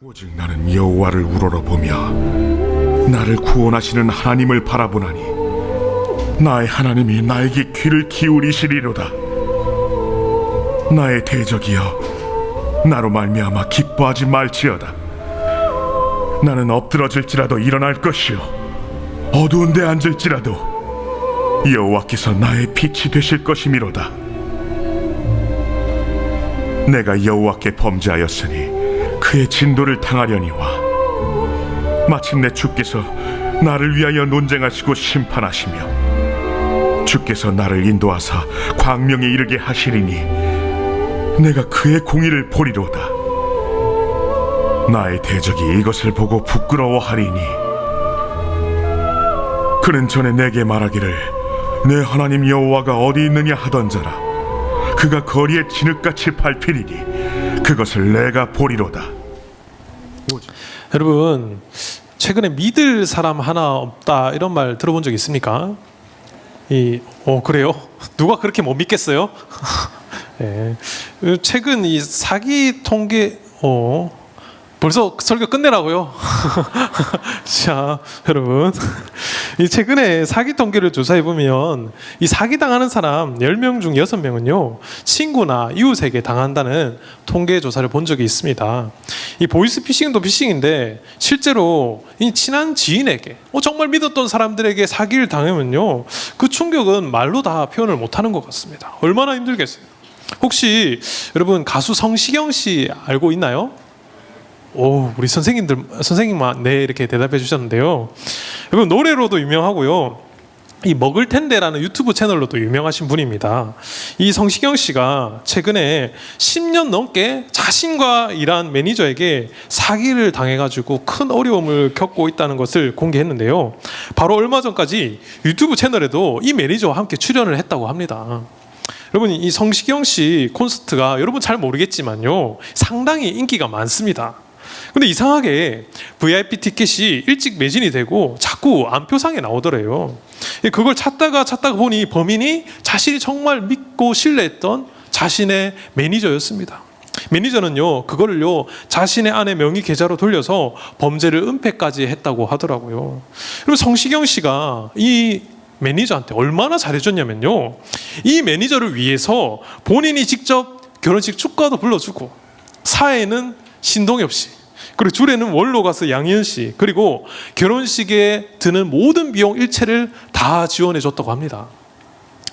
오직 나는 여호와를 우러러보며 나를 구원하시는 하나님을 바라보나니 나의 하나님이 나에게 귀를 기울이시리로다. 나의 대적이여, 나로 말미암아 기뻐하지 말지어다. 나는 엎드러질지라도 일어날 것이요, 어두운 데 앉을지라도 여호와께서 나의 빛이 되실 것이미로다. 내가 여호와께 범죄하였으니 그의 진도를 당하려니와 마침내 주께서 나를 위하여 논쟁하시고 심판하시며 주께서 나를 인도하사 광명에 이르게 하시리니 내가 그의 공의를 보리로다. 나의 대적이 이것을 보고 부끄러워하리니 그는 전에 내게 말하기를 내 하나님 여호와가 어디 있느냐 하던저라. 그가 거리에 진흙같이 밟히리니 그것을 내가 보리로다. 여러분, 최근에 믿을 사람 하나 없다 이런 말 들어본 적 있습니까? 그래요? 누가 그렇게 못 믿겠어요? 네. 최근 이 사기 통계 벌써 설교 끝내라고요? 자, 여러분, 이 최근에 사기 통계를 조사해 보면 이 사기 당하는 사람 10명 중 6명은요 친구나 이웃에게 당한다는 통계 조사를 본 적이 있습니다. 이 보이스피싱도 피싱인데 실제로 이 친한 지인에게 정말 믿었던 사람들에게 사기를 당하면요 그 충격은 말로 다 표현을 못하는 것 같습니다. 얼마나 힘들겠어요. 혹시 여러분 가수 성시경 씨 알고 있나요? 우리 선생님만 네 이렇게 대답해 주셨는데요. 여러분 노래로도 유명하고요. 이 먹을 텐데라는 유튜브 채널로도 유명하신 분입니다. 이 성시경 씨가 최근에 10년 넘게 자신과 일한 매니저에게 사기를 당해가지고 큰 어려움을 겪고 있다는 것을 공개했는데요. 바로 얼마 전까지 유튜브 채널에도 이 매니저와 함께 출연을 했다고 합니다. 여러분 이 성시경 씨 콘서트가 여러분 잘 모르겠지만요 상당히 인기가 많습니다. 근데 이상하게 VIP 티켓이 일찍 매진이 되고 자꾸 안표상에 나오더래요. 그걸 찾다가 보니 범인이 자신이 정말 믿고 신뢰했던 자신의 매니저였습니다. 매니저는요 그거를요 자신의 아내 명의 계좌로 돌려서 범죄를 은폐까지 했다고 하더라고요. 그리고 성시경 씨가 이 매니저한테 얼마나 잘해줬냐면요 이 매니저를 위해서 본인이 직접 결혼식 축가도 불러주고 사회는 신동엽 씨, 그리고 줄에는 원로 가수 양희은 씨, 그리고 결혼식에 드는 모든 비용 일체를 다 지원해 줬다고 합니다.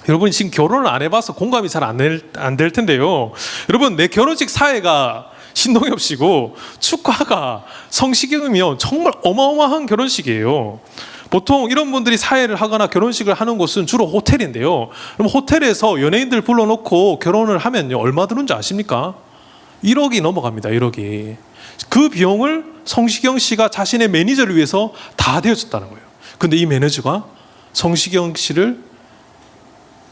여러분 지금 결혼을 안 해봐서 공감이 잘 안 될 텐데요. 여러분 내 결혼식 사회가 신동엽 씨고 축가가 성시경이면 정말 어마어마한 결혼식이에요. 보통 이런 분들이 사회를 하거나 결혼식을 하는 곳은 주로 호텔인데요. 그럼 호텔에서 연예인들 불러놓고 결혼을 하면요 얼마 드는지 아십니까? 1억이 넘어갑니다. 1억이. 그 비용을 성시경 씨가 자신의 매니저를 위해서 다 대어줬다는 거예요. 근데 이 매니저가 성시경 씨를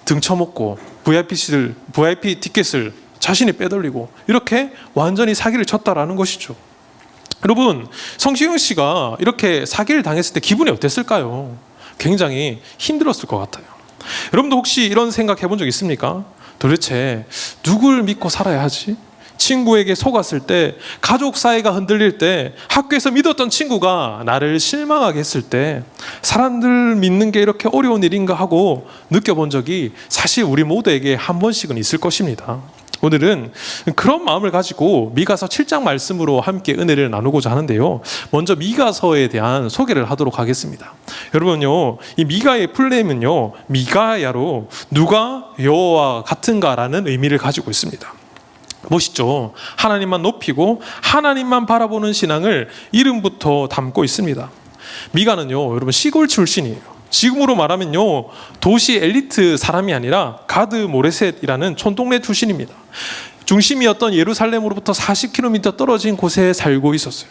등쳐먹고 VIP 티켓을 자신이 빼돌리고 이렇게 완전히 사기를 쳤다라는 것이죠. 여러분 성시경 씨가 이렇게 사기를 당했을 때 기분이 어땠을까요? 굉장히 힘들었을 것 같아요. 여러분도 혹시 이런 생각 해본 적 있습니까? 도대체 누굴 믿고 살아야 하지? 친구에게 속았을 때, 가족 사이가 흔들릴 때, 학교에서 믿었던 친구가 나를 실망하게 했을 때 사람들 믿는 게 이렇게 어려운 일인가 하고 느껴본 적이 사실 우리 모두에게 한 번씩은 있을 것입니다. 오늘은 그런 마음을 가지고 미가서 7장 말씀으로 함께 은혜를 나누고자 하는데요. 먼저 미가서에 대한 소개를 하도록 하겠습니다. 여러분요, 이 미가의 풀네임은요, 미가야로 누가 여호와 같은가라는 의미를 가지고 있습니다. 멋있죠? 하나님만 높이고 하나님만 바라보는 신앙을 이름부터 담고 있습니다. 미가는요, 여러분 시골 출신이에요. 지금으로 말하면요 도시 엘리트 사람이 아니라 가드 모레셋이라는 촌동네 출신입니다. 중심이었던 예루살렘으로부터 40km 떨어진 곳에 살고 있었어요.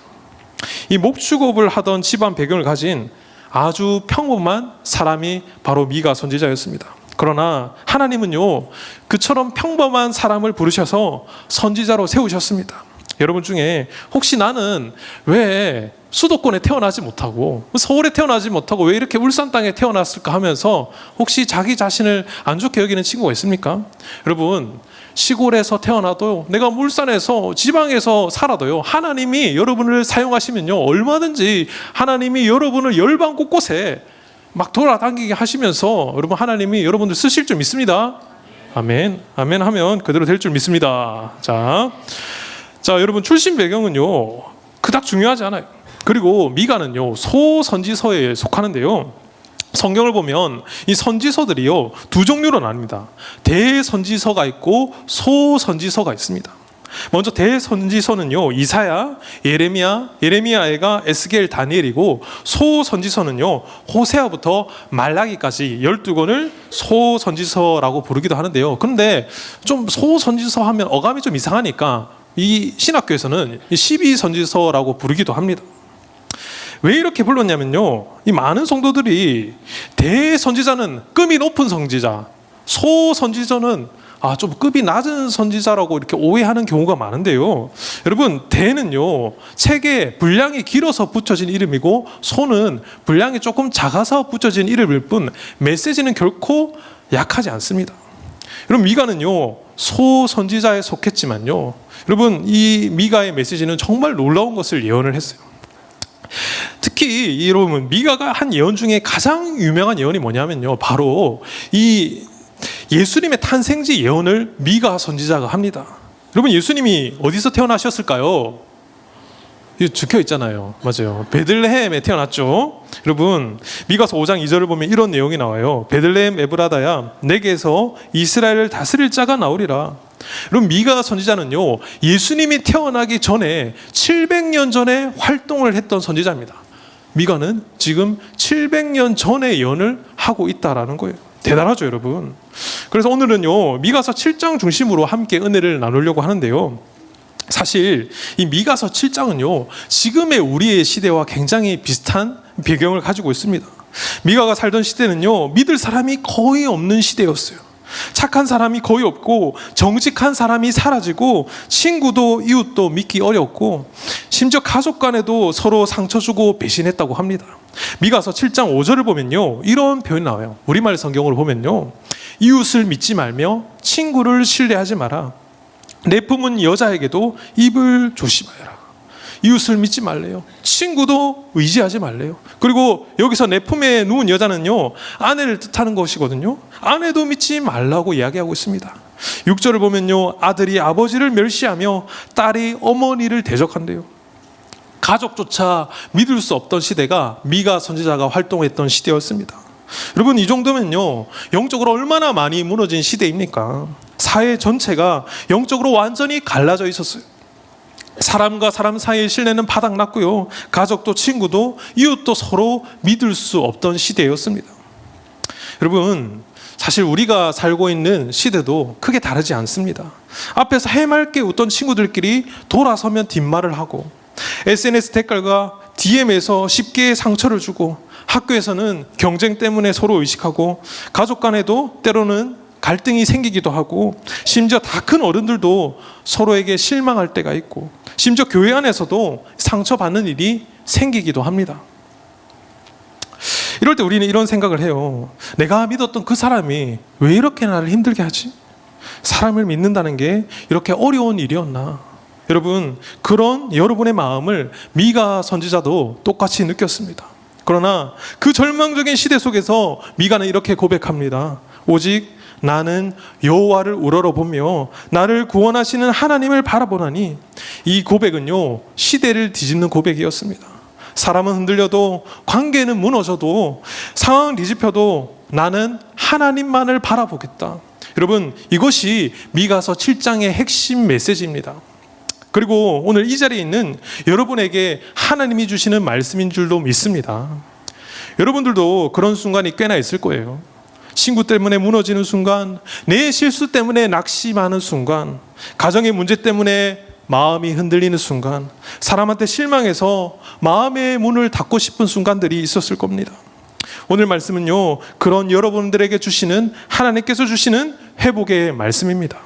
이 목축업을 하던 집안 배경을 가진 아주 평범한 사람이 바로 미가 선지자였습니다. 그러나 하나님은요 그처럼 평범한 사람을 부르셔서 선지자로 세우셨습니다. 여러분 중에 혹시 나는 왜 수도권에 태어나지 못하고 서울에 태어나지 못하고 왜 이렇게 울산 땅에 태어났을까 하면서 혹시 자기 자신을 안 좋게 여기는 친구가 있습니까? 여러분, 시골에서 태어나도 내가 울산에서 지방에서 살아도요, 하나님이 여러분을 사용하시면요, 얼마든지 하나님이 여러분을 열방 곳곳에 막 돌아다니게 하시면서 여러분, 하나님이 여러분들 쓰실 줄 믿습니다. 아멘. 아멘 하면 그대로 될 줄 믿습니다. 자, 여러분, 출신 배경은요 그닥 중요하지 않아요. 그리고 미가는요 소선지서에 속하는데요, 성경을 보면 이 선지서들이요 두 종류로 나뉩니다. 대선지서가 있고 소선지서가 있습니다. 먼저 대선지서는요 이사야, 예레미야가 에스겔, 다니엘이고, 소선지서는요 호세아부터 말라기까지 12권을 소선지서라고 부르기도 하는데요. 그런데 좀 소선지서 하면 어감이 좀 이상하니까 이 신학교에서는 12선지서라고 부르기도 합니다. 왜 이렇게 불렀냐면요, 이 많은 성도들이 대선지자는 급이 높은 선지자, 소선지자는 좀 급이 낮은 선지자라고 이렇게 오해하는 경우가 많은데요. 여러분, 대는요 책에 분량이 길어서 붙여진 이름이고, 소는 분량이 조금 작아서 붙여진 이름일 뿐 메시지는 결코 약하지 않습니다. 여러분, 미가는요 소선지자에 속했지만요, 여러분, 이 미가의 메시지는 정말 놀라운 것을 예언을 했어요. 특히 여러분, 미가가 한 예언 중에 가장 유명한 예언이 뭐냐면요, 바로 이 예수님의 탄생지 예언을 미가 선지자가 합니다. 여러분, 예수님이 어디서 태어나셨을까요? 이거 적혀 있잖아요. 맞아요. 베들레헴에 태어났죠. 여러분, 미가서 5장 2절을 보면 이런 내용이 나와요. 베들레헴 에브라다야, 내게서 이스라엘을 다스릴 자가 나오리라. 여러분, 미가 선지자는요 예수님이 태어나기 전에 700년 전에 활동을 했던 선지자입니다. 미가는 지금 700년 전에 예언을 하고 있다라는 거예요. 대단하죠, 여러분. 그래서 오늘은요 미가서 7장 중심으로 함께 은혜를 나누려고 하는데요, 사실 이 미가서 7장은요 지금의 우리의 시대와 굉장히 비슷한 배경을 가지고 있습니다. 미가가 살던 시대는요 믿을 사람이 거의 없는 시대였어요. 착한 사람이 거의 없고, 정직한 사람이 사라지고, 친구도 이웃도 믿기 어렵고, 심지어 가족 간에도 서로 상처 주고 배신했다고 합니다. 미가서 7장 5절을 보면요 이런 표현이 나와요. 우리말 성경을 보면요, 이웃을 믿지 말며 친구를 신뢰하지 마라. 내 품은 여자에게도 입을 조심하여라. 이웃을 믿지 말래요. 친구도 의지하지 말래요. 그리고 여기서 내 품에 누운 여자는요 아내를 뜻하는 것이거든요. 아내도 믿지 말라고 이야기하고 있습니다. 6절을 보면요, 아들이 아버지를 멸시하며 딸이 어머니를 대적한대요. 가족조차 믿을 수 없던 시대가 미가 선지자가 활동했던 시대였습니다. 여러분, 이 정도면요 영적으로 얼마나 많이 무너진 시대입니까? 사회 전체가 영적으로 완전히 갈라져 있었어요. 사람과 사람 사이의 신뢰는 바닥났고요, 가족도 친구도 이웃도 서로 믿을 수 없던 시대였습니다. 여러분, 사실 우리가 살고 있는 시대도 크게 다르지 않습니다. 앞에서 해맑게 웃던 친구들끼리 돌아서면 뒷말을 하고, SNS 댓글과 DM에서 쉽게 상처를 주고, 학교에서는 경쟁 때문에 서로 의식하고, 가족 간에도 때로는 갈등이 생기기도 하고, 심지어 다 큰 어른들도 서로에게 실망할 때가 있고, 심지어 교회 안에서도 상처받는 일이 생기기도 합니다. 이럴 때 우리는 이런 생각을 해요. 내가 믿었던 그 사람이 왜 이렇게 나를 힘들게 하지? 사람을 믿는다는 게 이렇게 어려운 일이었나? 여러분, 그런 여러분의 마음을 미가 선지자도 똑같이 느꼈습니다. 그러나 그 절망적인 시대 속에서 미가는 이렇게 고백합니다. 오직 나는 여호와를 우러러보며 나를 구원하시는 하나님을 바라보나니. 이 고백은요 시대를 뒤집는 고백이었습니다. 사람은 흔들려도, 관계는 무너져도, 상황은 뒤집혀도 나는 하나님만을 바라보겠다. 여러분, 이것이 미가서 7장의 핵심 메시지입니다. 그리고 오늘 이 자리에 있는 여러분에게 하나님이 주시는 말씀인 줄도 믿습니다. 여러분들도 그런 순간이 꽤나 있을 거예요. 친구 때문에 무너지는 순간, 내 실수 때문에 낙심하는 순간, 가정의 문제 때문에 마음이 흔들리는 순간, 사람한테 실망해서 마음의 문을 닫고 싶은 순간들이 있었을 겁니다. 오늘 말씀은요 그런 여러분들에게 주시는, 하나님께서 주시는 회복의 말씀입니다.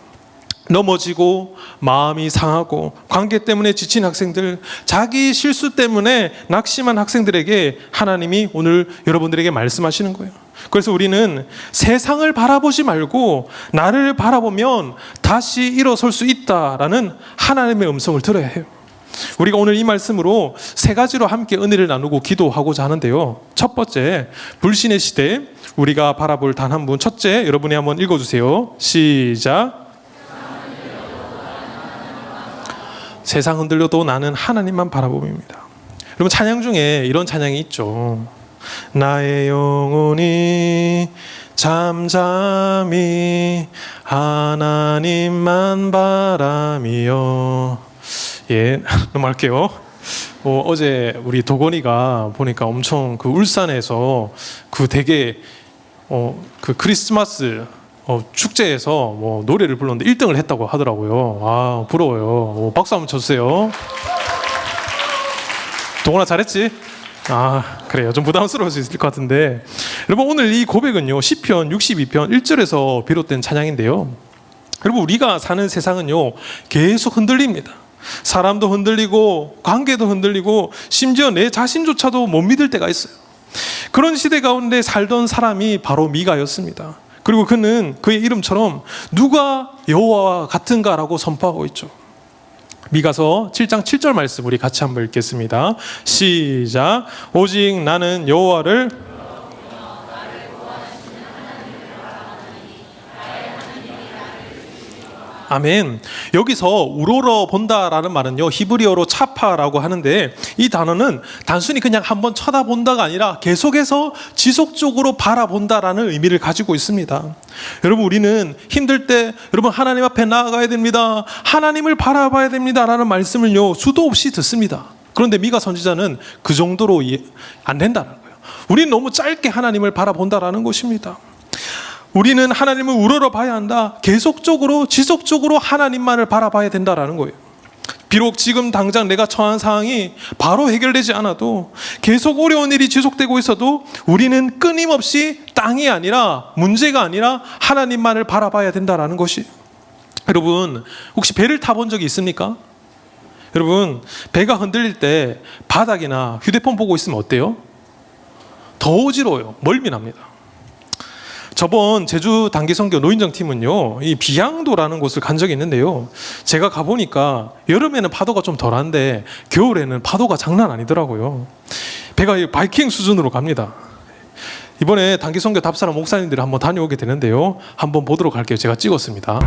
넘어지고 마음이 상하고 관계 때문에 지친 학생들, 자기 실수 때문에 낙심한 학생들에게 하나님이 오늘 여러분들에게 말씀하시는 거예요. 그래서 우리는 세상을 바라보지 말고 나를 바라보면 다시 일어설 수 있다라는 하나님의 음성을 들어야 해요. 우리가 오늘 이 말씀으로 세 가지로 함께 은혜를 나누고 기도하고자 하는데요. 첫 번째, 불신의 시대 우리가 바라볼 단 한 분. 첫째, 여러분이 한번 읽어주세요. 시작. 세상 흔들려도 나는 하나님만 바라봅니다. 여러분, 찬양 중에 이런 찬양이 있죠. 나의 영혼이 잠잠히 하나님만 바라며. 예, 넘어갈게요. 어제 우리 도건이가 보니까 엄청 그 울산에서 그 되게 그 크리스마스 축제에서 뭐 노래를 불렀는데 1등을 했다고 하더라고요. 아, 부러워요. 박수 한번 쳐주세요. 동원아 잘했지? 아, 그래요. 좀 부담스러울 수 있을 것 같은데, 여러분, 오늘 이 고백은요 시편 62편 1절에서 비롯된 찬양인데요. 여러분, 우리가 사는 세상은요 계속 흔들립니다. 사람도 흔들리고 관계도 흔들리고 심지어 내 자신조차도 못 믿을 때가 있어요. 그런 시대 가운데 살던 사람이 바로 미가였습니다. 그리고 그는 그의 이름처럼 누가 여호와와 같은가라고 선포하고 있죠. 미가서 7장 7절 말씀 우리 같이 한번 읽겠습니다. 시작. 오직 나는 여호와를 아멘. 여기서 우러러 본다라는 말은요 히브리어로 차파라고 하는데, 이 단어는 단순히 그냥 한번 쳐다본다가 아니라 계속해서 지속적으로 바라본다라는 의미를 가지고 있습니다. 여러분, 우리는 힘들 때 여러분 하나님 앞에 나아가야 됩니다, 하나님을 바라봐야 됩니다라는 말씀을요 수도 없이 듣습니다. 그런데 미가 선지자는 그 정도로 안 된다는 거예요. 우리는 너무 짧게 하나님을 바라본다라는 것입니다. 우리는 하나님을 우러러 봐야 한다. 계속적으로 지속적으로 하나님만을 바라봐야 된다라는 거예요. 비록 지금 당장 내가 처한 상황이 바로 해결되지 않아도, 계속 어려운 일이 지속되고 있어도 우리는 끊임없이 땅이 아니라, 문제가 아니라 하나님만을 바라봐야 된다라는 것이. 여러분, 혹시 배를 타본 적이 있습니까? 여러분, 배가 흔들릴 때 바닥이나 휴대폰 보고 있으면 어때요? 더 어지러워요. 멀미 납니다. 저번 제주 단기선교 노인정 팀은요 이 비양도라는 곳을 간 적이 있는데요, 제가 가보니까 여름에는 파도가 좀 덜한데 겨울에는 파도가 장난 아니더라고요. 배가 바이킹 수준으로 갑니다. 이번에 단기선교 답사랑 목사님들이 한번 다녀오게 되는데요, 한번 보도록 할게요. 제가 찍었습니다.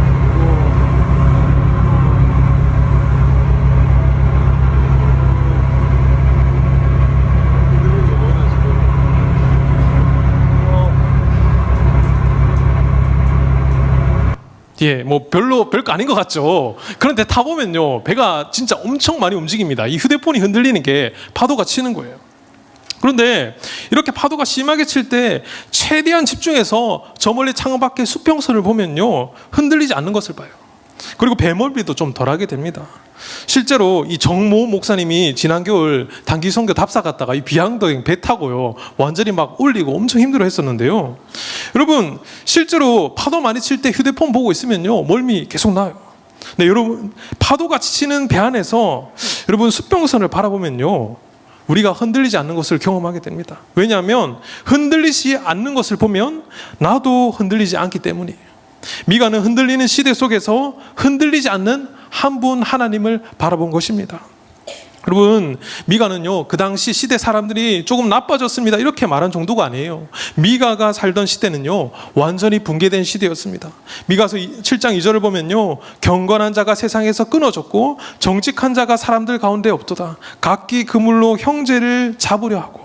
예, 뭐 별거 아닌 것 같죠. 그런데 타보면요 배가 진짜 엄청 많이 움직입니다. 이 휴대폰이 흔들리는 게 파도가 치는 거예요. 그런데 이렇게 파도가 심하게 칠 때 최대한 집중해서 저 멀리 창밖에 수평선을 보면요 흔들리지 않는 것을 봐요. 그리고 배멀미도 좀 덜하게 됩니다. 실제로 이 정모 목사님이 지난 겨울 단기 선교 답사 갔다가 이 비양도행 배 타고요 완전히 막 올리고 엄청 힘들어 했었는데요, 여러분 실제로 파도 많이 칠 때 휴대폰 보고 있으면요 멀미 계속 나요. 네, 여러분, 파도가 치는 배 안에서 여러분 수평선을 바라보면요 우리가 흔들리지 않는 것을 경험하게 됩니다. 왜냐하면 흔들리지 않는 것을 보면 나도 흔들리지 않기 때문이에요. 미가는 흔들리는 시대 속에서 흔들리지 않는 한 분 하나님을 바라본 것입니다. 여러분, 미가는요 그 당시 시대 사람들이 조금 나빠졌습니다 이렇게 말한 정도가 아니에요. 미가가 살던 시대는요 완전히 붕괴된 시대였습니다. 미가서 7장 2절을 보면요, 경건한 자가 세상에서 끊어졌고 정직한 자가 사람들 가운데 없도다. 각기 그물로 형제를 잡으려 하고,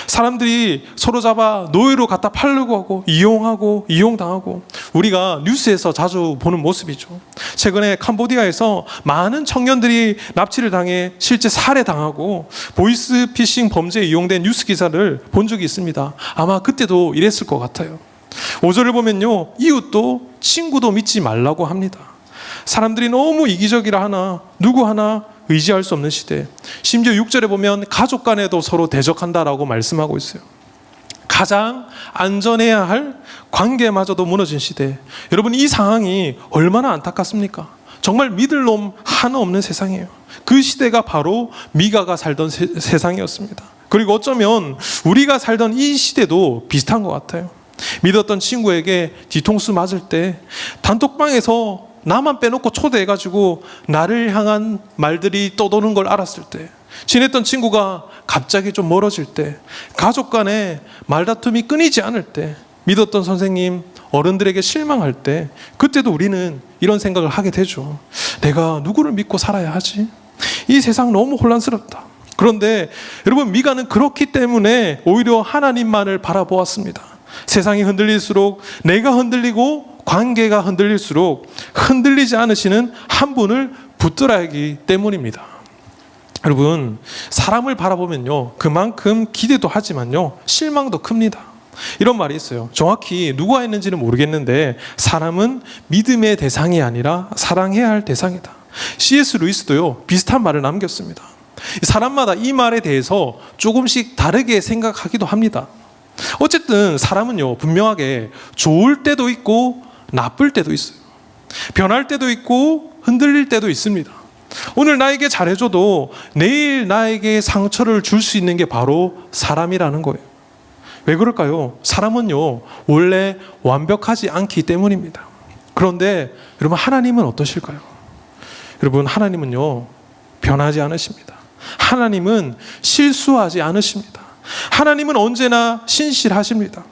사람들이 서로 잡아 노예로 갖다 팔려고 하고 이용하고 이용당하고, 우리가 뉴스에서 자주 보는 모습이죠. 최근에 캄보디아에서 많은 청년들이 납치를 당해 실제 살해당하고 보이스피싱 범죄에 이용된 뉴스 기사를 본 적이 있습니다. 아마 그때도 이랬을 것 같아요. 5절을 보면요, 이웃도 친구도 믿지 말라고 합니다. 사람들이 너무 이기적이라 하나 누구 하나 의지할 수 없는 시대. 심지어 6절에 보면 가족 간에도 서로 대적한다라고 말씀하고 있어요. 가장 안전해야 할 관계마저도 무너진 시대. 여러분, 이 상황이 얼마나 안타깝습니까? 정말 믿을 놈 하나 없는 세상이에요. 그 시대가 바로 미가가 살던 세상이었습니다. 그리고 어쩌면 우리가 살던 이 시대도 비슷한 것 같아요. 믿었던 친구에게 뒤통수 맞을 때, 단톡방에서 나만 빼놓고 초대해가지고 나를 향한 말들이 떠도는 걸 알았을 때, 친했던 친구가 갑자기 좀 멀어질 때, 가족 간에 말다툼이 끊이지 않을 때, 믿었던 선생님, 어른들에게 실망할 때, 그때도 우리는 이런 생각을 하게 되죠. 내가 누구를 믿고 살아야 하지? 이 세상 너무 혼란스럽다. 그런데 여러분, 미가는 그렇기 때문에 오히려 하나님만을 바라보았습니다. 세상이 흔들릴수록, 내가 흔들리고 관계가 흔들릴수록 흔들리지 않으시는 한 분을 붙들어야 하기 때문입니다. 여러분, 사람을 바라보면요, 그만큼 기대도 하지만요, 실망도 큽니다. 이런 말이 있어요. 정확히 누가 했는지는 모르겠는데, 사람은 믿음의 대상이 아니라 사랑해야 할 대상이다. C.S. 루이스도요, 비슷한 말을 남겼습니다. 사람마다 이 말에 대해서 조금씩 다르게 생각하기도 합니다. 어쨌든 사람은요, 분명하게 좋을 때도 있고 나쁠 때도 있어요. 변할 때도 있고 흔들릴 때도 있습니다. 오늘 나에게 잘해줘도 내일 나에게 상처를 줄 수 있는 게 바로 사람이라는 거예요. 왜 그럴까요? 사람은요, 원래 완벽하지 않기 때문입니다. 그런데 여러분, 하나님은 어떠실까요? 여러분, 하나님은요, 변하지 않으십니다. 하나님은 실수하지 않으십니다. 하나님은 언제나 신실하십니다.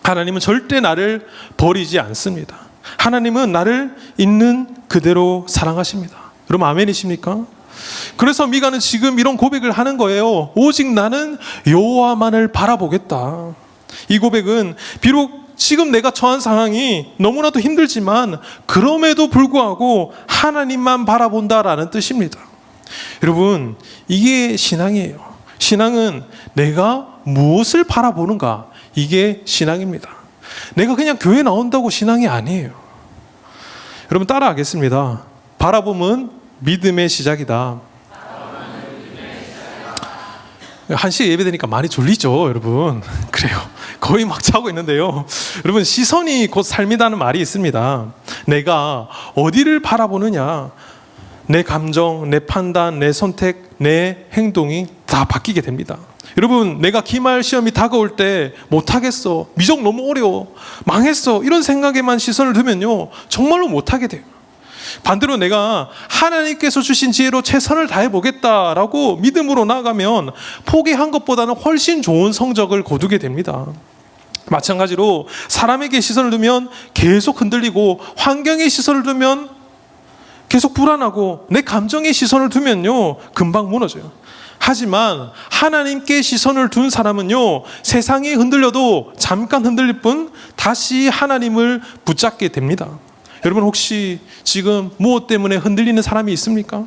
하나님은 절대 나를 버리지 않습니다. 하나님은 나를 있는 그대로 사랑하십니다. 여러분, 아멘이십니까? 그래서 미가는 지금 이런 고백을 하는 거예요. 오직 나는 여호와만을 바라보겠다. 이 고백은 비록 지금 내가 처한 상황이 너무나도 힘들지만 그럼에도 불구하고 하나님만 바라본다라는 뜻입니다. 여러분, 이게 신앙이에요. 신앙은 내가 무엇을 바라보는가, 이게 신앙입니다. 내가 그냥 교회 나온다고 신앙이 아니에요. 여러분, 따라하겠습니다. 바라봄은 믿음의 시작이다. 한시에 예배되니까 많이 졸리죠, 여러분? 그래요. 거의 막 자고 있는데요. 여러분, 시선이 곧 삶이라는 말이 있습니다. 내가 어디를 바라보느냐, 내 감정, 내 판단, 내 선택, 내 행동이 다 바뀌게 됩니다. 여러분, 내가 기말 시험이 다가올 때 못하겠어, 미적 너무 어려워, 망했어, 이런 생각에만 시선을 두면요, 정말로 못하게 돼요. 반대로 내가 하나님께서 주신 지혜로 최선을 다해보겠다라고 믿음으로 나아가면 포기한 것보다는 훨씬 좋은 성적을 거두게 됩니다. 마찬가지로 사람에게 시선을 두면 계속 흔들리고, 환경에 시선을 두면 계속 불안하고, 내 감정에 시선을 두면요, 금방 무너져요. 하지만 하나님께 시선을 둔 사람은요, 세상이 흔들려도 잠깐 흔들릴 뿐 다시 하나님을 붙잡게 됩니다. 여러분, 혹시 지금 무엇 때문에 흔들리는 사람이 있습니까?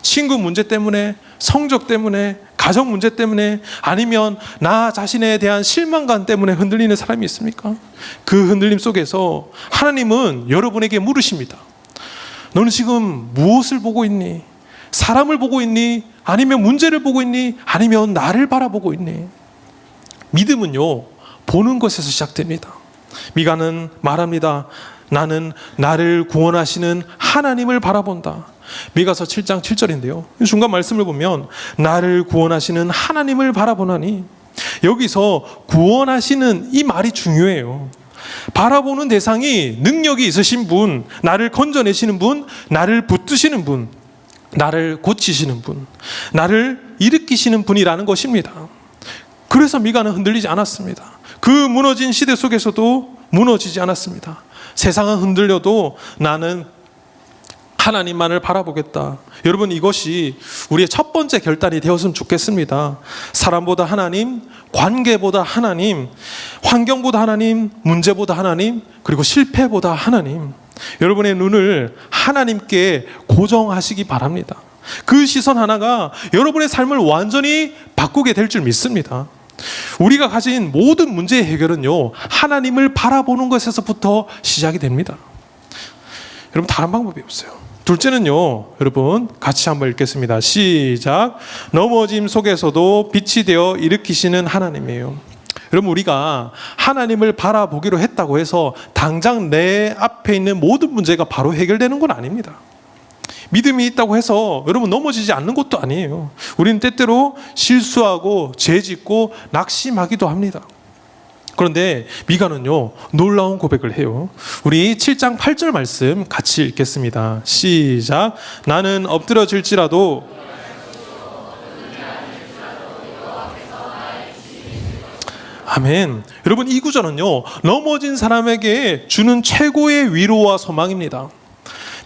친구 문제 때문에, 성적 때문에, 가정 문제 때문에, 아니면 나 자신에 대한 실망감 때문에 흔들리는 사람이 있습니까? 그 흔들림 속에서 하나님은 여러분에게 물으십니다. 너는 지금 무엇을 보고 있니? 사람을 보고 있니? 아니면 문제를 보고 있니? 아니면 나를 바라보고 있니? 믿음은요, 보는 것에서 시작됩니다. 미가는 말합니다. 나는 나를 구원하시는 하나님을 바라본다. 미가서 7장 7절인데요. 중간 말씀을 보면 나를 구원하시는 하나님을 바라보나니, 여기서 구원하시는 이 말이 중요해요. 바라보는 대상이 능력이 있으신 분, 나를 건져내시는 분, 나를 붙드시는 분, 나를 고치시는 분, 나를 일으키시는 분이라는 것입니다. 그래서 미가는 흔들리지 않았습니다. 그 무너진 시대 속에서도 무너지지 않았습니다. 세상은 흔들려도 나는 하나님만을 바라보겠다. 여러분, 이것이 우리의 첫 번째 결단이 되었으면 좋겠습니다. 사람보다 하나님, 관계보다 하나님, 환경보다 하나님, 문제보다 하나님, 그리고 실패보다 하나님. 여러분의 눈을 하나님께 고정하시기 바랍니다. 그 시선 하나가 여러분의 삶을 완전히 바꾸게 될 줄 믿습니다. 우리가 가진 모든 문제의 해결은요, 하나님을 바라보는 것에서부터 시작이 됩니다. 여러분, 다른 방법이 없어요. 둘째는요, 여러분 같이 한번 읽겠습니다. 시작. 넘어짐 속에서도 빛이 되어 일으키시는 하나님이에요. 여러분, 우리가 하나님을 바라보기로 했다고 해서 당장 내 앞에 있는 모든 문제가 바로 해결되는 건 아닙니다. 믿음이 있다고 해서 여러분 넘어지지 않는 것도 아니에요. 우리는 때때로 실수하고 죄짓고 낙심하기도 합니다. 그런데 미가는요, 놀라운 고백을 해요. 우리 7장 8절 말씀 같이 읽겠습니다. 시작. 나는 엎드러질지라도 아멘. 여러분, 이 구절은요, 넘어진 사람에게 주는 최고의 위로와 소망입니다.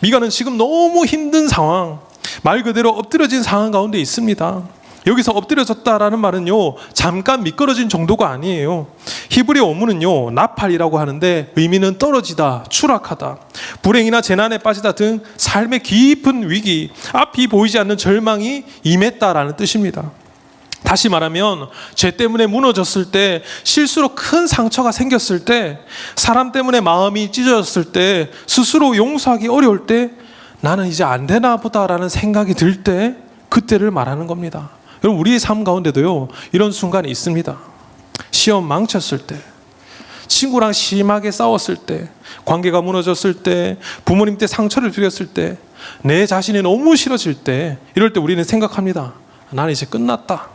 미가는 지금 너무 힘든 상황, 말 그대로 엎드려진 상황 가운데 있습니다. 여기서 엎드려졌다라는 말은요, 잠깐 미끄러진 정도가 아니에요. 히브리 원문은요, 나팔이라고 하는데 의미는 떨어지다, 추락하다, 불행이나 재난에 빠지다 등 삶의 깊은 위기, 앞이 보이지 않는 절망이 임했다라는 뜻입니다. 다시 말하면 죄 때문에 무너졌을 때, 실수로 큰 상처가 생겼을 때, 사람 때문에 마음이 찢어졌을 때, 스스로 용서하기 어려울 때, 나는 이제 안 되나 보다라는 생각이 들 때, 그때를 말하는 겁니다. 여러분, 우리의 삶 가운데도요, 이런 순간이 있습니다. 시험 망쳤을 때, 친구랑 심하게 싸웠을 때, 관계가 무너졌을 때, 부모님께 상처를 드렸을 때, 내 자신이 너무 싫어질 때, 이럴 때 우리는 생각합니다. 나는 이제 끝났다.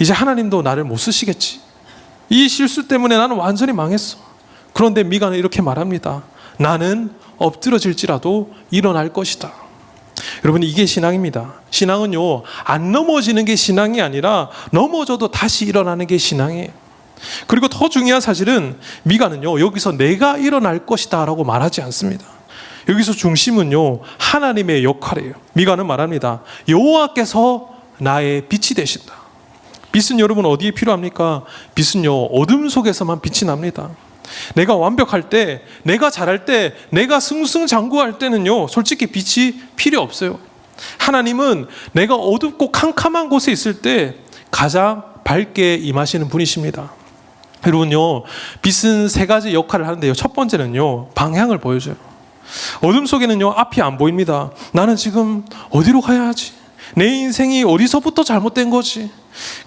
이제 하나님도 나를 못 쓰시겠지. 이 실수 때문에 나는 완전히 망했어. 그런데 미가는 이렇게 말합니다. 나는 엎드러질지라도 일어날 것이다. 여러분, 이게 신앙입니다. 신앙은요, 안 넘어지는 게 신앙이 아니라 넘어져도 다시 일어나는 게 신앙이에요. 그리고 더 중요한 사실은 미가는요, 여기서 내가 일어날 것이다 라고 말하지 않습니다. 여기서 중심은요, 하나님의 역할이에요. 미가는 말합니다. 여호와께서 나의 빛이 되신다. 빛은 여러분 어디에 필요합니까? 빛은요, 어둠 속에서만 빛이 납니다. 내가 완벽할 때, 내가 잘할 때, 내가 승승장구할 때는요, 솔직히 빛이 필요 없어요. 하나님은 내가 어둡고 캄캄한 곳에 있을 때 가장 밝게 임하시는 분이십니다. 여러분요, 빛은 세 가지 역할을 하는데요, 첫 번째는요, 방향을 보여줘요. 어둠 속에는요, 앞이 안 보입니다. 나는 지금 어디로 가야 하지? 내 인생이 어디서부터 잘못된 거지?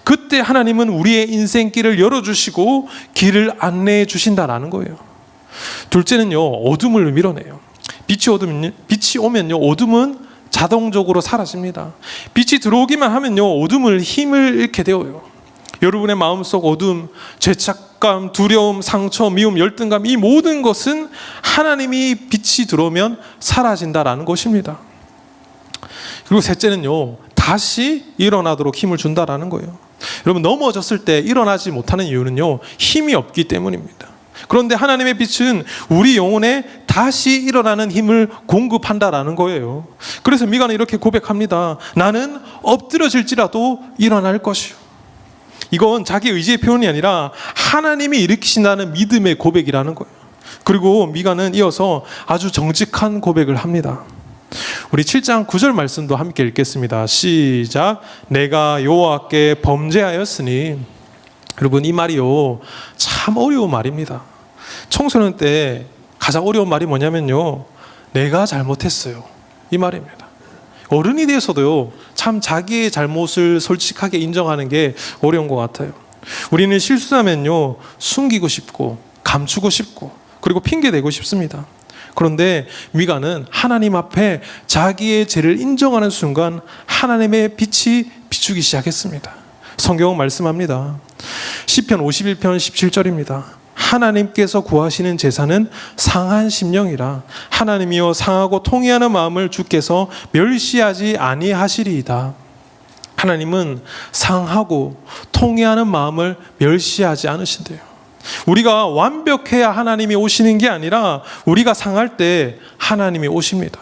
그때 하나님은 우리의 인생길을 열어주시고 길을 안내해 주신다라는 거예요. 둘째는요, 어둠을 밀어내요. 빛이 오면요, 어둠은 자동적으로 사라집니다. 빛이 들어오기만 하면요, 어둠을 힘을 잃게 되어요. 여러분의 마음속 어둠, 죄책감, 두려움, 상처, 미움, 열등감, 이 모든 것은 하나님이 빛이 들어오면 사라진다라는 것입니다. 그리고 셋째는요, 다시 일어나도록 힘을 준다라는 거예요. 여러분, 넘어졌을 때 일어나지 못하는 이유는요, 힘이 없기 때문입니다. 그런데 하나님의 빛은 우리 영혼에 다시 일어나는 힘을 공급한다라는 거예요. 그래서 미가는 이렇게 고백합니다. 나는 엎드러질지라도 일어날 것이요. 이건 자기 의지의 표현이 아니라 하나님이 일으키신다는 믿음의 고백이라는 거예요. 그리고 미가는 이어서 아주 정직한 고백을 합니다. 우리 7장 9절 말씀도 함께 읽겠습니다. 시작. 내가 여호와께 범죄하였으니. 여러분, 이 말이요, 참 어려운 말입니다. 청소년 때 가장 어려운 말이 뭐냐면요, 내가 잘못했어요, 이 말입니다. 어른이 돼서도요, 참 자기의 잘못을 솔직하게 인정하는 게 어려운 것 같아요. 우리는 실수하면요, 숨기고 싶고 감추고 싶고 그리고 핑계대고 싶습니다. 그런데 미가는 하나님 앞에 자기의 죄를 인정하는 순간 하나님의 빛이 비추기 시작했습니다. 성경은 말씀합니다. 시편 51편 17절입니다. 하나님께서 구하시는 제사는 상한 심령이라. 하나님이여 상하고 통회하는 마음을 주께서 멸시하지 아니하시리이다. 하나님은 상하고 통회하는 마음을 멸시하지 않으신대요. 우리가 완벽해야 하나님이 오시는 게 아니라 우리가 상할 때 하나님이 오십니다.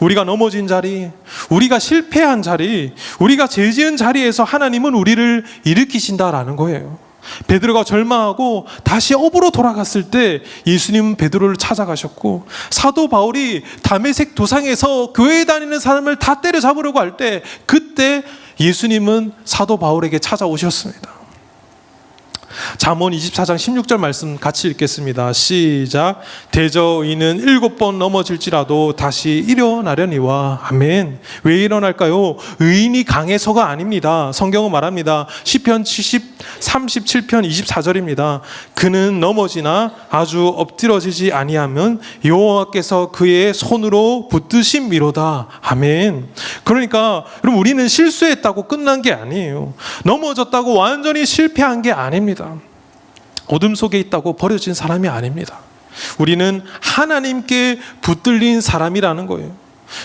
우리가 넘어진 자리, 우리가 실패한 자리, 우리가 죄 지은 자리에서 하나님은 우리를 일으키신다라는 거예요. 베드로가 절망하고 다시 업으로 돌아갔을 때 예수님은 베드로를 찾아가셨고, 사도 바울이 다메섹 도상에서 교회에 다니는 사람을 다 때려잡으려고 할 때 그때 예수님은 사도 바울에게 찾아오셨습니다. 잠언 24장 16절 말씀 같이 읽겠습니다. 시작. 대저 의인은 7번 넘어질지라도 다시 일어나려니와. 아멘. 왜 일어날까요? 의인이 강해서가 아닙니다. 성경은 말합니다. 시편 37편 24절입니다. 그는 넘어지나 아주 엎드러지지 아니하면 여호와께서 그의 손으로 붙드심이로다. 아멘. 그러니까 여러분, 우리는 실수했다고 끝난 게 아니에요. 넘어졌다고 완전히 실패한 게 아닙니다. 어둠 속에 있다고 버려진 사람이 아닙니다. 우리는 하나님께 붙들린 사람이라는 거예요.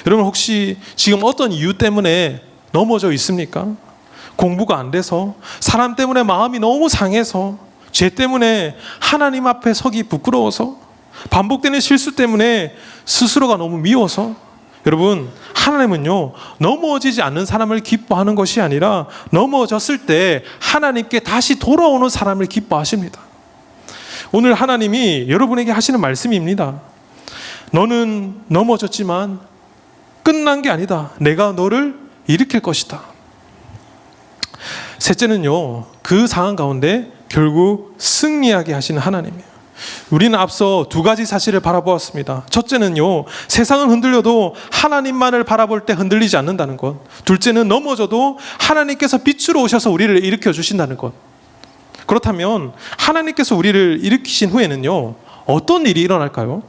여러분, 혹시 지금 어떤 이유 때문에 넘어져 있습니까? 공부가 안 돼서, 사람 때문에 마음이 너무 상해서, 죄 때문에 하나님 앞에 서기 부끄러워서, 반복되는 실수 때문에 스스로가 너무 미워서. 여러분, 하나님은요, 넘어지지 않는 사람을 기뻐하는 것이 아니라 넘어졌을 때 하나님께 다시 돌아오는 사람을 기뻐하십니다. 오늘 하나님이 여러분에게 하시는 말씀입니다. 너는 넘어졌지만 끝난 게 아니다. 내가 너를 일으킬 것이다. 셋째는요, 그 상황 가운데 결국 승리하게 하시는 하나님이에요. 우리는 앞서 두 가지 사실을 바라보았습니다. 첫째는요, 세상은 흔들려도 하나님만을 바라볼 때 흔들리지 않는다는 것. 둘째는 넘어져도 하나님께서 빛으로 오셔서 우리를 일으켜 주신다는 것. 그렇다면 하나님께서 우리를 일으키신 후에는요, 어떤 일이 일어날까요?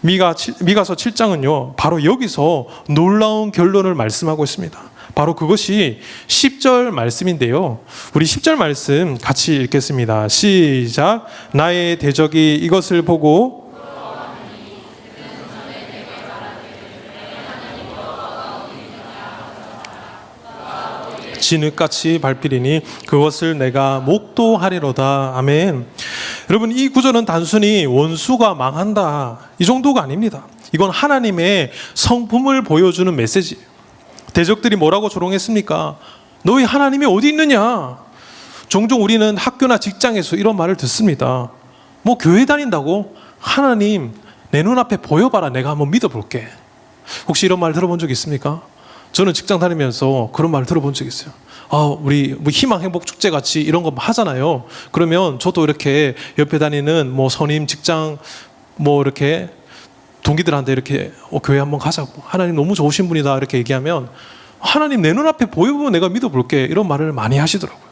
미가서 7장은요, 바로 여기서 놀라운 결론을 말씀하고 있습니다. 바로 그것이 10절 말씀인데요, 우리 10절 말씀 같이 읽겠습니다. 시작. 나의 대적이 이것을 보고 진흙같이 밟히리니 그것을 내가 목도하리로다. 아멘. 여러분, 이 구절은 단순히 원수가 망한다 이 정도가 아닙니다. 이건 하나님의 성품을 보여주는 메시지예요. 대적들이 뭐라고 조롱했습니까? 너희 하나님이 어디 있느냐? 종종 우리는 학교나 직장에서 이런 말을 듣습니다. 뭐 교회 다닌다고? 하나님 내 눈앞에 보여봐라, 내가 한번 믿어볼게. 혹시 이런 말 들어본 적 있습니까? 저는 직장 다니면서 그런 말을 들어본 적 있어요. 우리 뭐 희망 행복 축제 같이 이런 거 하잖아요. 그러면 저도 이렇게 옆에 다니는 뭐 선임 직장 뭐 이렇게 동기들한테 이렇게 교회 한번 가자고, 하나님 너무 좋으신 분이다 이렇게 얘기하면, 하나님 내 눈앞에 보여보면 내가 믿어볼게, 이런 말을 많이 하시더라고요.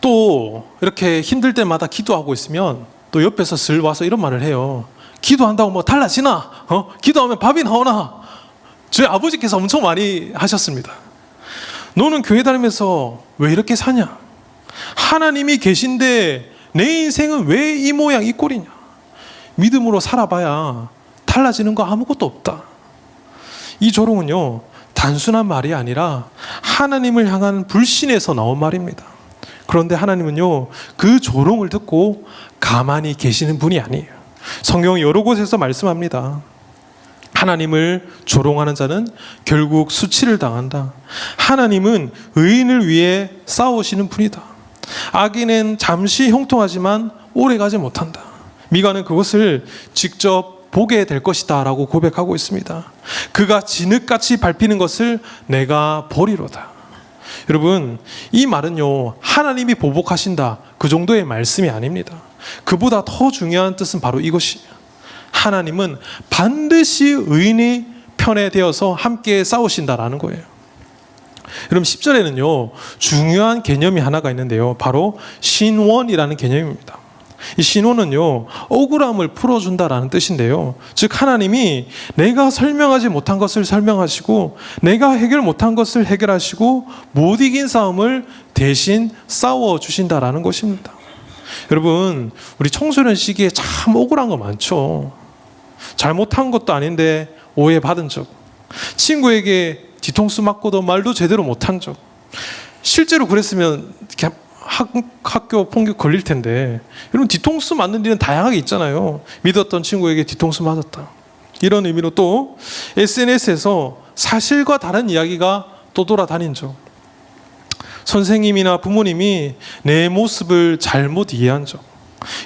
또 이렇게 힘들 때마다 기도하고 있으면 또 옆에서 슬 와서 이런 말을 해요. 기도한다고 뭐 달라지나? 기도하면 밥이 나오나? 저희 아버지께서 엄청 많이 하셨습니다. 너는 교회 다니면서 왜 이렇게 사냐? 하나님이 계신데 내 인생은 왜 이 모양 이 꼴이냐? 믿음으로 살아봐야 달라지는 거 아무것도 없다. 이 조롱은요, 단순한 말이 아니라 하나님을 향한 불신에서 나온 말입니다. 그런데 하나님은요, 그 조롱을 듣고 가만히 계시는 분이 아니에요. 성경 여러 곳에서 말씀합니다. 하나님을 조롱하는 자는 결국 수치를 당한다. 하나님은 의인을 위해 싸우시는 분이다. 악인은 잠시 형통하지만 오래가지 못한다. 미가는 그것을 직접 보게 될 것이다 라고 고백하고 있습니다. 그가 진흙같이 밟히는 것을 내가 보리로다. 여러분, 이 말은요, 하나님이 보복하신다 그 정도의 말씀이 아닙니다. 그보다 더 중요한 뜻은 바로 이것이에요. 하나님은 반드시 의인이 편에 되어서 함께 싸우신다라는 거예요. 여러분, 10절에는요 중요한 개념이 하나가 있는데요, 바로 신원이라는 개념입니다. 이 신원은요, 억울함을 풀어준다라는 뜻인데요, 즉 하나님이 내가 설명하지 못한 것을 설명하시고 내가 해결 못한 것을 해결하시고 못 이긴 싸움을 대신 싸워주신다라는 것입니다. 여러분, 우리 청소년 시기에 참 억울한 거 많죠. 잘못한 것도 아닌데 오해받은 적, 친구에게 뒤통수 맞고도 말도 제대로 못한 적, 실제로 그랬으면 학교 폭력 걸릴 텐데, 여러분 뒤통수 맞는 일은 다양하게 있잖아요. 믿었던 친구에게 뒤통수 맞았다, 이런 의미로 또 SNS에서 사실과 다른 이야기가 또 돌아다닌 적, 선생님이나 부모님이 내 모습을 잘못 이해한 적,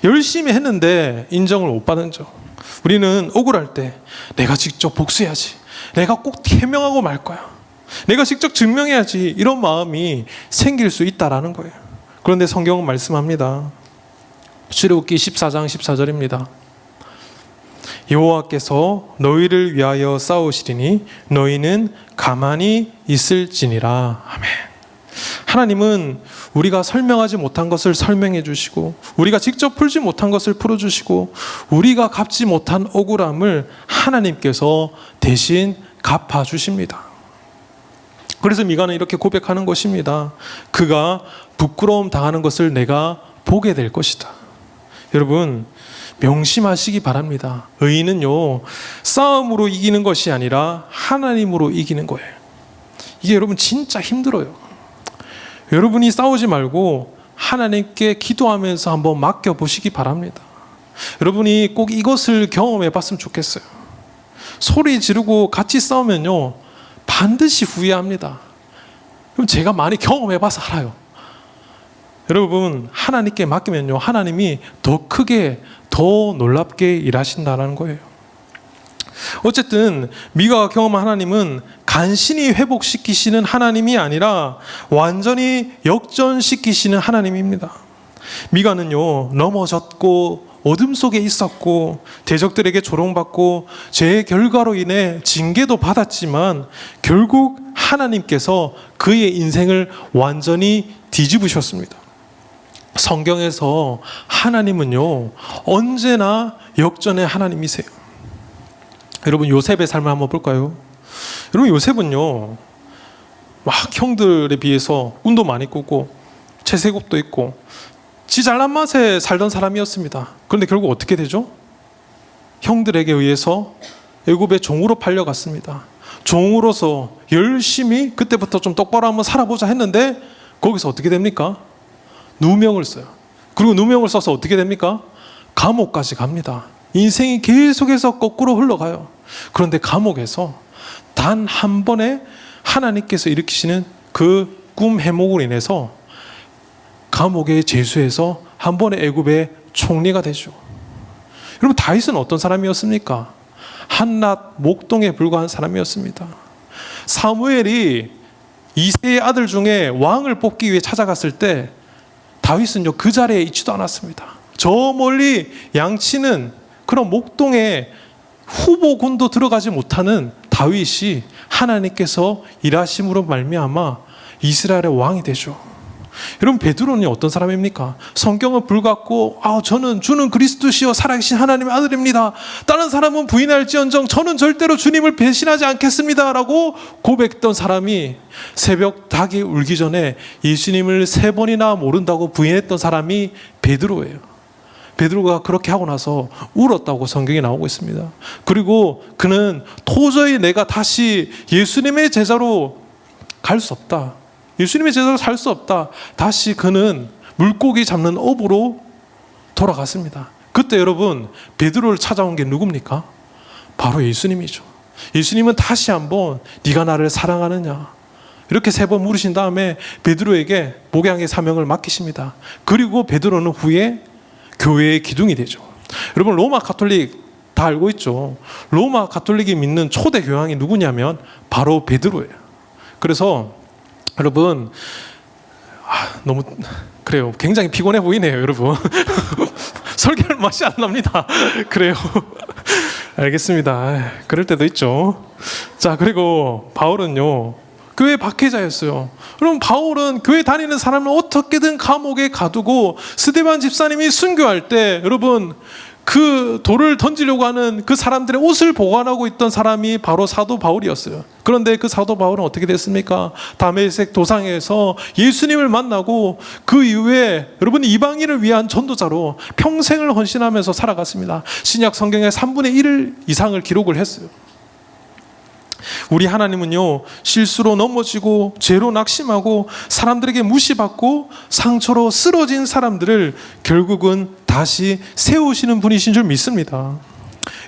열심히 했는데 인정을 못 받은 적. 우리는 억울할 때 내가 직접 복수해야지, 내가 꼭 해명하고 말 거야, 내가 직접 증명해야지, 이런 마음이 생길 수 있다라는 거예요. 그런데 성경은 말씀합니다. 출애굽기 14장 14절입니다. 여호와께서 너희를 위하여 싸우시리니 너희는 가만히 있을지니라. 아멘. 하나님은 우리가 설명하지 못한 것을 설명해 주시고, 우리가 직접 풀지 못한 것을 풀어주시고, 우리가 갚지 못한 억울함을 하나님께서 대신 갚아주십니다. 그래서 미가는 이렇게 고백하는 것입니다. 그가 부끄러움 당하는 것을 내가 보게 될 것이다. 여러분, 명심하시기 바랍니다. 의인은요, 싸움으로 이기는 것이 아니라 하나님으로 이기는 거예요. 이게 여러분 진짜 힘들어요. 여러분이 싸우지 말고 하나님께 기도하면서 한번 맡겨보시기 바랍니다. 여러분이 꼭 이것을 경험해 봤으면 좋겠어요. 소리 지르고 같이 싸우면요, 반드시 후회합니다. 그럼 제가 많이 경험해 봐서 알아요. 여러분, 하나님께 맡기면요, 하나님이 더 크게, 더 놀랍게 일하신다는 거예요. 어쨌든 미가가 경험한 하나님은 간신히 회복시키시는 하나님이 아니라 완전히 역전시키시는 하나님입니다. 미가는요, 넘어졌고 어둠 속에 있었고 대적들에게 조롱받고 죄의 결과로 인해 징계도 받았지만 결국 하나님께서 그의 인생을 완전히 뒤집으셨습니다. 성경에서 하나님은요, 언제나 역전의 하나님이세요. 여러분, 요셉의 삶을 한번 볼까요? 여러분, 요셉은요, 막 형들에 비해서 운도 많이 꾸고 채색업도 있고 지 잘난 맛에 살던 사람이었습니다. 그런데 결국 어떻게 되죠? 형들에게 의해서 애굽의 종으로 팔려갔습니다. 종으로서 열심히 그때부터 좀 똑바로 한번 살아보자 했는데 거기서 어떻게 됩니까? 누명을 써요. 그리고 누명을 써서 어떻게 됩니까? 감옥까지 갑니다. 인생이 계속해서 거꾸로 흘러가요. 그런데 감옥에서 단 한 번에 하나님께서 일으키시는 그 꿈 해몽으로 인해서 감옥의 죄수에서 한 번에 애굽의 총리가 되죠. 여러분, 다윗은 어떤 사람이었습니까? 한낱 목동에 불과한 사람이었습니다. 사무엘이 이새의 아들 중에 왕을 뽑기 위해 찾아갔을 때 다윗은요, 그 자리에 있지도 않았습니다. 저 멀리 양치는 그런 목동에 후보군도 들어가지 못하는 다윗이 하나님께서 일하심으로 말미암아 이스라엘의 왕이 되죠. 여러분, 베드로는 어떤 사람입니까? 성경을 불같고 주는 그리스도시요 살아계신 하나님의 아들입니다. 다른 사람은 부인할지언정 저는 절대로 주님을 배신하지 않겠습니다 라고 고백했던 사람이 새벽 닭이 울기 전에 예수님을 3번이나 모른다고 부인했던 사람이 베드로예요. 베드로가 그렇게 하고 나서 울었다고 성경에 나오고 있습니다. 그리고 그는 도저히 내가 다시 예수님의 제자로 갈 수 없다, 예수님의 제자로 살 수 없다, 다시 그는 물고기 잡는 업으로 돌아갔습니다. 그때 여러분, 베드로를 찾아온 게 누굽니까? 바로 예수님이죠. 예수님은 다시 한번 네가 나를 사랑하느냐 이렇게 3번 물으신 다음에 베드로에게 목양의 사명을 맡기십니다. 그리고 베드로는 후에 교회의 기둥이 되죠. 여러분, 로마 가톨릭 다 알고 있죠. 로마 가톨릭이 믿는 초대 교황이 누구냐면 바로 베드로예요. 그래서 여러분, 너무 그래요. 굉장히 피곤해 보이네요, 여러분. 설교할 맛이 안 납니다. 그래요. 알겠습니다. 그럴 때도 있죠. 자, 그리고 바울은요, 교회 박해자였어요. 그럼 바울은 교회 다니는 사람을 어떻게든 감옥에 가두고 스데반 집사님이 순교할 때 여러분, 그 돌을 던지려고 하는 그 사람들의 옷을 보관하고 있던 사람이 바로 사도 바울이었어요. 그런데 그 사도 바울은 어떻게 됐습니까? 다메섹 도상에서 예수님을 만나고 그 이후에 여러분, 이방인을 위한 전도자로 평생을 헌신하면서 살아갔습니다. 신약 성경의 3분의 1 이상을 기록을 했어요. 우리 하나님은요, 실수로 넘어지고 죄로 낙심하고 사람들에게 무시받고 상처로 쓰러진 사람들을 결국은 다시 세우시는 분이신 줄 믿습니다.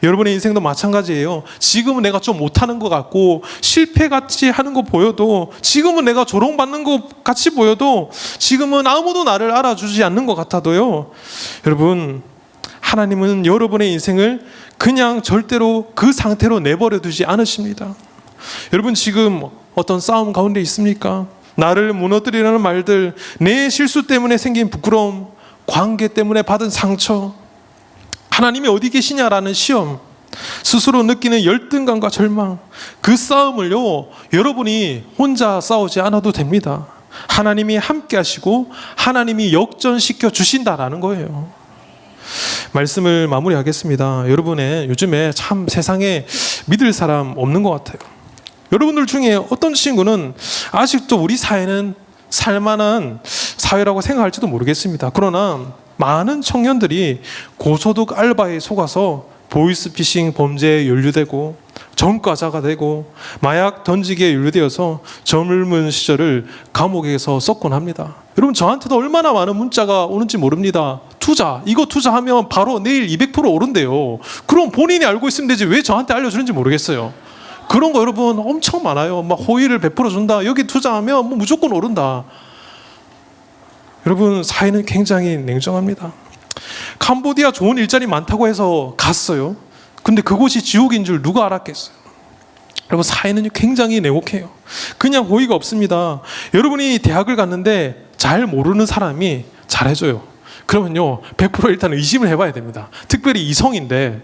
여러분의 인생도 마찬가지예요. 지금은 내가 좀 못하는 것 같고 실패같이 하는 거 보여도, 지금은 내가 조롱받는 것 같이 보여도, 지금은 아무도 나를 알아주지 않는 것 같아도요, 여러분, 하나님은 여러분의 인생을 그냥 절대로 그 상태로 내버려 두지 않으십니다. 여러분, 지금 어떤 싸움 가운데 있습니까? 나를 무너뜨리려는 말들, 내 실수 때문에 생긴 부끄러움, 관계 때문에 받은 상처, 하나님이 어디 계시냐라는 시험, 스스로 느끼는 열등감과 절망, 그 싸움을요, 여러분이 혼자 싸우지 않아도 됩니다. 하나님이 함께 하시고 하나님이 역전시켜 주신다라는 거예요. 말씀을 마무리하겠습니다. 여러분의 요즘에 참 세상에 믿을 사람 없는 것 같아요. 여러분들 중에 어떤 친구는 아직도 우리 사회는 살만한 사회라고 생각할지도 모르겠습니다. 그러나 많은 청년들이 고소득 알바에 속아서 보이스피싱 범죄에 연루되고 전과자가 되고 마약 던지기에 연루되어서 젊은 시절을 감옥에서 썩곤 합니다. 여러분, 저한테도 얼마나 많은 문자가 오는지 모릅니다. 투자, 이거 투자하면 바로 내일 200% 오른대요. 그럼 본인이 알고 있으면 되지 왜 저한테 알려주는지 모르겠어요. 그런 거 여러분 엄청 많아요. 막 호의를 베풀어 준다, 여기 투자하면 뭐 무조건 오른다. 여러분, 사회는 굉장히 냉정합니다. 캄보디아 좋은 일자리 많다고 해서 갔어요. 근데 그곳이 지옥인 줄 누가 알았겠어요? 여러분, 사회는 굉장히 냉혹해요. 그냥 호의가 없습니다. 여러분이 대학을 갔는데 잘 모르는 사람이 잘해줘요. 그러면요 100% 일단 의심을 해봐야 됩니다. 특별히 이성인데,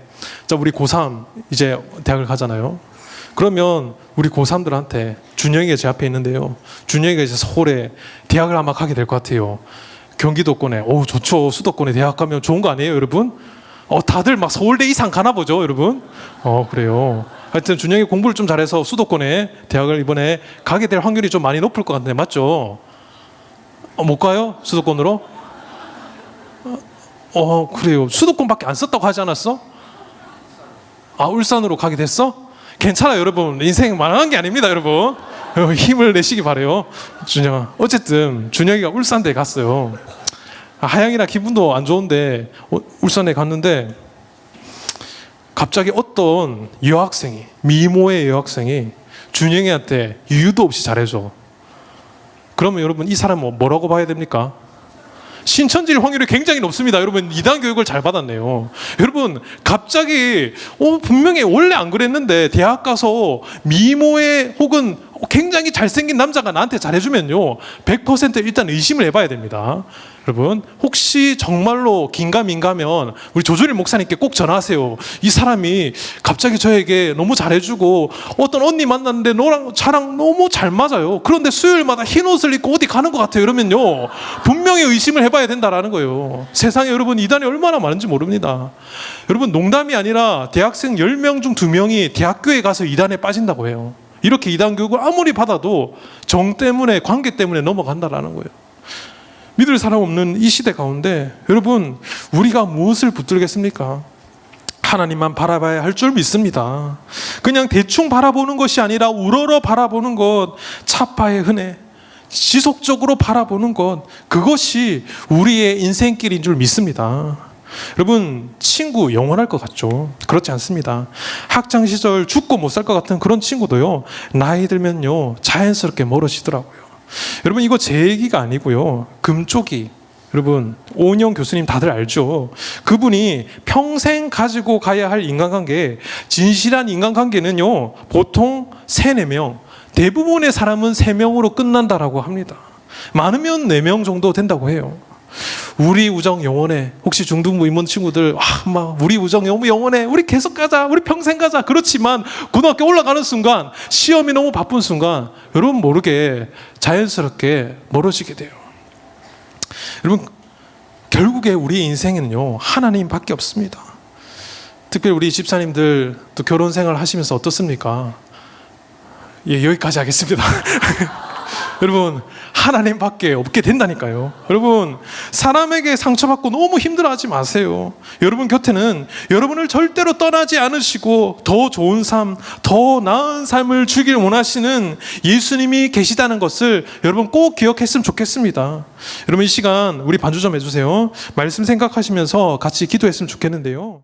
자, 우리 고3 이제 대학을 가잖아요. 그러면 우리 고3들한테 준영이가 제 앞에 있는데요, 준영이가 이제 서울에 대학을 아마 가게 될 것 같아요. 경기도권에. 오, 좋죠. 수도권에 대학 가면 좋은 거 아니에요, 여러분? 다들 막 서울대 이상 가나 보죠, 여러분? 그래요. 하여튼 준영이 공부를 좀 잘해서 수도권에 대학을 이번에 가게 될 확률이 좀 많이 높을 것 같은데, 맞죠? 못 가요? 수도권으로? 그래요. 수도권밖에 안 썼다고 하지 않았어? 울산으로 가게 됐어? 괜찮아요, 여러분. 인생 만만한 게 아닙니다, 여러분. 힘을 내시기 바래요, 준영아. 어쨌든 준영이가 울산대에 갔어요. 하영이나 기분도 안 좋은데 울산에 갔는데 갑자기 어떤 여학생이, 미모의 여학생이 준영이한테 이유도 없이 잘해줘. 그러면 여러분, 이 사람은 뭐라고 봐야 됩니까? 신천지일 확률이 굉장히 높습니다. 여러분, 이단 교육을 잘 받았네요. 여러분, 갑자기 분명히 원래 안 그랬는데 대학 가서 미모의 혹은 굉장히 잘생긴 남자가 나한테 잘해주면요 100% 일단 의심을 해봐야 됩니다. 여러분, 혹시 정말로 긴가민가면 우리 조준일 목사님께 꼭 전화하세요. 이 사람이 갑자기 저에게 너무 잘해주고 어떤 언니 만났는데 너랑 저랑 너무 잘 맞아요. 그런데 수요일마다 흰 옷을 입고 어디 가는 것 같아요. 이러면요 분명히 의심을 해봐야 된다라는 거예요. 세상에 여러분, 이단이 얼마나 많은지 모릅니다. 여러분, 농담이 아니라 대학생 10명 중 2명이 대학교에 가서 이단에 빠진다고 해요. 이렇게 이단 교육을 아무리 받아도 정 때문에, 관계 때문에 넘어간다라는 거예요. 믿을 사람 없는 이 시대 가운데 여러분, 우리가 무엇을 붙들겠습니까? 하나님만 바라봐야 할 줄 믿습니다. 그냥 대충 바라보는 것이 아니라 우러러 바라보는 것, 차파의 흔해 지속적으로 바라보는 것, 그것이 우리의 인생길인 줄 믿습니다. 여러분, 친구 영원할 것 같죠? 그렇지 않습니다. 학창시절 죽고 못 살 것 같은 그런 친구도요 나이 들면요 자연스럽게 멀어지더라고요. 여러분, 이거 제 얘기가 아니고요, 금쪽이, 여러분 오은영 교수님 다들 알죠? 그분이 평생 가지고 가야 할 인간관계, 진실한 인간관계는요 보통 3-4명, 대부분의 사람은 3명으로 끝난다라고 합니다. 많으면 4명 정도 된다고 해요. 우리 우정 영원해. 혹시 중등부 임원 친구들 우리 우정 너무 영원해, 우리 계속 가자, 우리 평생 가자. 그렇지만 고등학교 올라가는 순간, 시험이 너무 바쁜 순간 여러분 모르게 자연스럽게 멀어지게 돼요. 여러분, 결국에 우리 인생은요 하나님밖에 없습니다. 특별히 우리 집사님들 또 결혼 생활 하시면서 어떻습니까? 여기까지 하겠습니다. 여러분, 하나님밖에 없게 된다니까요. 여러분, 사람에게 상처받고 너무 힘들어하지 마세요. 여러분 곁에는 여러분을 절대로 떠나지 않으시고 더 좋은 삶, 더 나은 삶을 주길 원하시는 예수님이 계시다는 것을 여러분 꼭 기억했으면 좋겠습니다. 여러분, 이 시간 우리 반주 좀 해주세요. 말씀 생각하시면서 같이 기도했으면 좋겠는데요.